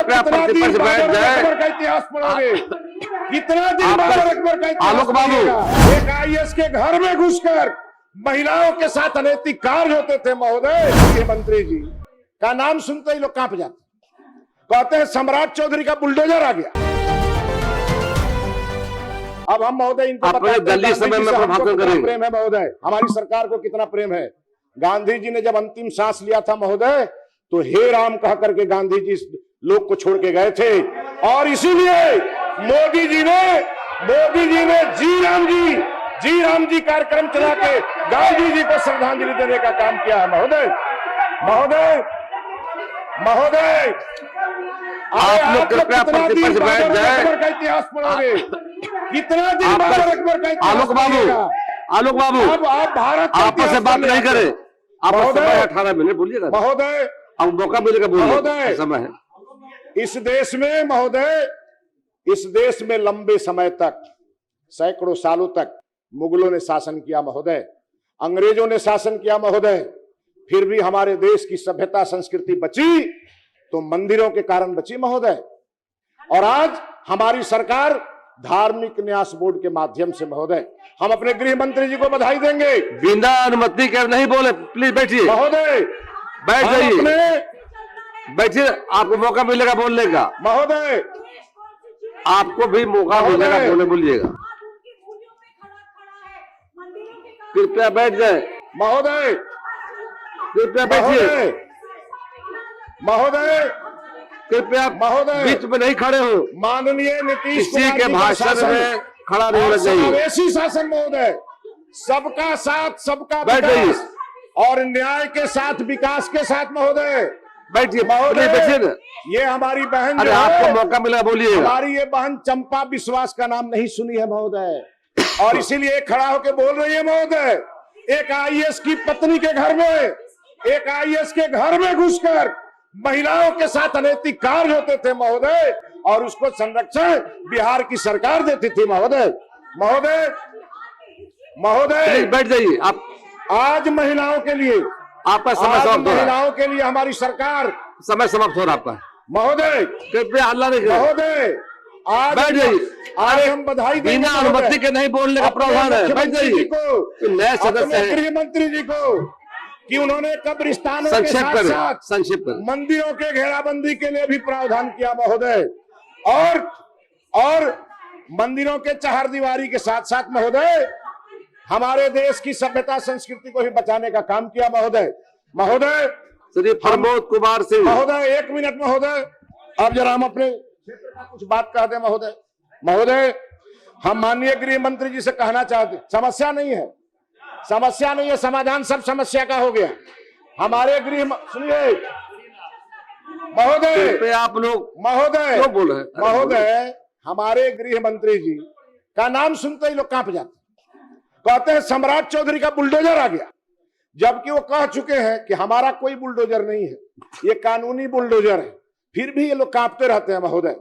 कृपया प्रतिपक्ष बैठ जाए। का इतिहास पढ़ोगे? कितना दिन बाबर अकबर का इतिहास आलोक बाबू, एक आईएएस के घर में घुसकर महिलाओं के साथ अनैतिक कार्य होते थे महोदय। मुख्यमंत्री जी का नाम सुनते ही लोग कांप जाते, कहते हैं सम्राट चौधरी का बुलडोजर आ गया। अब हम महोदय इनको जल्दी समय में प्रभाषण करेंगे। प्रेम है महोदय, हमारी सरकार को कितना प्रेम है। गांधी जी ने जब अंतिम सांस लिया था महोदय, तो हे राम कह करके गांधी जी लोग को छोड़ के गए थे, और इसीलिए मोदी जी ने जी राम जी कार्यक्रम चला के गांधी जी को श्रद्धांजलि देने का काम किया है महोदय। आप लोग कृपया प्रतिपक्ष बैठ जाए। का इतिहास पढ़ोगे? कितना दिन बाबर अकबर का इतिहास? आलोक बाबू, अब आप भारत आपस से बात नहीं करें। आप 18 मिनट बोलिएगा महोदय, अब मौका मिलेगा महोदय। बोलने समय है। इस देश में महोदय, इस देश में लंबे समय तक, सैकड़ों सालों तक मुगलों ने शासन किया महोदय, अंग्रेजों ने शासन किया महोदय, फिर भी हमारे देश की सभ्यता संस्कृति बची तो मंदिरों के कारण बची महोदय। और आज हमारी सरकार धार्मिक न्यास बोर्ड के माध्यम से महोदय, हम अपने गृह मंत्री जी को बधाई देंगे। बिना अनुमति के नहीं बोले, प्लीज बैठिए महोदय, बैठ जाइए, बैठिए, आपको मौका मिलेगा बोलने का महोदय, आपको भी मौका मिलेगा बोलिएगा। कृपया बैठ जाए महोदय, कृपया बैठिए महोदय, कृपया महोदय, बीच में नहीं खड़े हो। माननीय नीतीश किसी के भाषण में खड़ा नहीं होना चाहिए। समावेशी शासन महोदय, सबका साथ, सबका विकास और न्याय के साथ, विकास के साथ महोदय। बैठिए महोदय, बैठिए ना। ये हमारी बहन अरे आपको मौका मिला बोलिए। हमारी ये बहन चंपा विश्वास का नाम नहीं सुनी है महोदय, और इसीलिए खड़ा होकर बोल रही है महोदय। एक आईएएस की पत्नी के घर में, एक आईएएस के घर में घुसकर महिलाओं के साथ अनैतिक कार्य होते थे महोदय, और उसको संरक्षण बिहार की सरकार देती थी महोदय। महोदय बैठ जाइए आप। आज महिलाओं के लिए, आपका समय समाप्त हो रहा है। महिलाओं के लिए हमारी सरकार, समय समाप्त हो रहा है आपका महोदय। कृपया हल्ला नहीं करें। महोदय, आज बैठ जाइए। आज हम बधाई देंगे बिना अनुमति के नहीं बोलने का प्रावधान है। बैठ जाइए। नए सदस्य हैं, गृह मंत्री जी को, कि उन्होंने कब्रिस्तानों के साथ संक्षेप कर मंदिरों के घेराबंदी के लिए भी प्रावधान किया महोदय, और मंदिरों के चहारदीवारी के साथ साथ महोदय हमारे देश की सभ्यता संस्कृति को भी बचाने का काम किया महोदय। श्री प्रमोद कुमार सिंह महोदय, 1 मिनट महोदय, अब जरा हम अपने क्षेत्र का कुछ बात कहते हैं महोदय। हम माननीय गृह मंत्री जी से कहना चाहते, समस्या नहीं है, समाधान सब समस्या का हो गया। हमारे सुनिए महोदय, आप लोग महोदय क्यों बोल रहे हैं? महोदय, हमारे गृह मंत्री जी का नाम सुनते ही लोग कांप जाते, कहते हैं सम्राट चौधरी का बुलडोजर आ गया, जबकि वो कह चुके हैं कि हमारा कोई बुलडोजर नहीं है, ये कानूनी बुलडोजर है, फिर भी ये लोग कांपते रहते हैं महोदय।